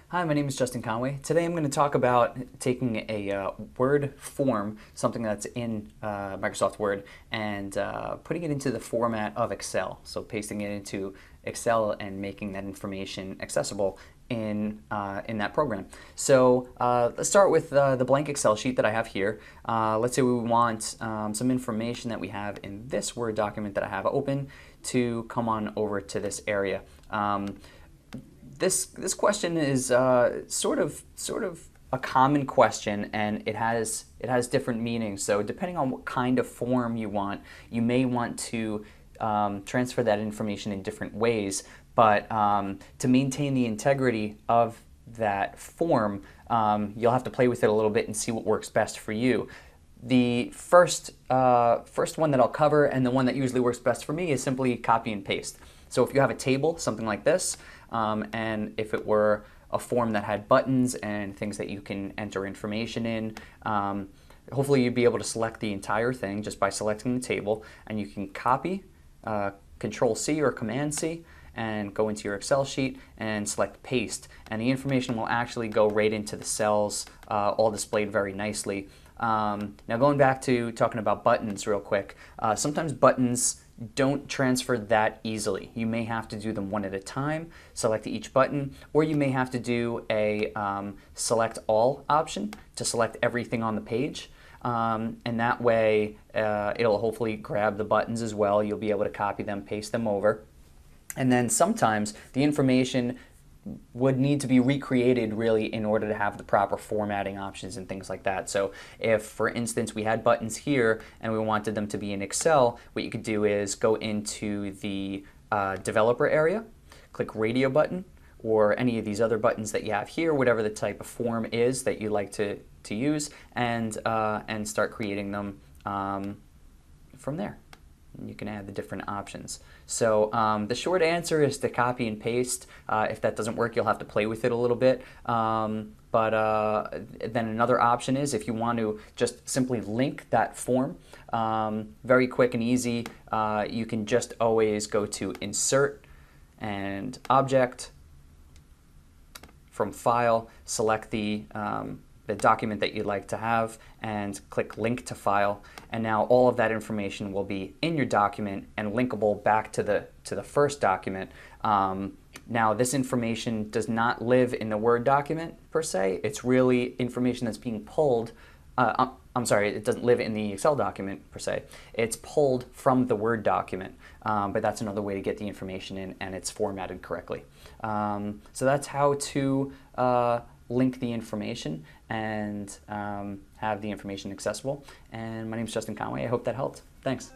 Hi, my name is Justin Conway. Today I'm going to talk about taking a Word form, something that's in Microsoft Word, and putting it into the format of Excel. So pasting it into Excel and making that information accessible in that program. So let's start with the blank Excel sheet that I have here. Let's say we want some information that we have in this Word document that I have open to come on over to this area. This question is sort of a common question, and it has different meanings. So depending on what kind of form you want, you may want to transfer that information in different ways. But to maintain the integrity of that form, you'll have to play with it a little bit and see what works best for you. The first one that I'll cover, and the one that usually works best for me, is simply copy and paste. So if you have a table, something like this, and if it were a form that had buttons and things that you can enter information in, hopefully you'd be able to select the entire thing just by selecting the table, and you can copy, Control C or Command C, and go into your Excel sheet and select paste, and the information will actually go right into the cells, all displayed very nicely. Now going back to talking about buttons real quick, sometimes buttons don't transfer that easily. You may have to do them one at a time, select each button, or you may have to do a select all option to select everything on the page. And that way it'll hopefully grab the buttons as well. You'll be able to copy them, paste them over. And then sometimes the information would need to be recreated really in order to have the proper formatting options and things like that. So if, for instance, we had buttons here and we wanted them to be in Excel, what you could do is go into the developer area, click radio button, or any of these other buttons that you have here, whatever the type of form is that you like to use, and start creating them from there. You can add the different options. So the short answer is to copy and paste. If that doesn't work, you'll have to play with it a little bit. But then another option is, if you want to just simply link that form, very quick and easy, you can just always go to Insert and Object, from File, select the document that you'd like to have, and click Link to File, and now all of that information will be in your document and linkable back to the first document. Now this information does not live in the Word document per se. It's really information that's being pulled. I'm sorry, it doesn't live in the Excel document per se. It's pulled from the Word document, but that's another way to get the information in, and it's formatted correctly. So that's how to link the information and have the information accessible. And my name is Justin Conway. I hope that helped. Thanks.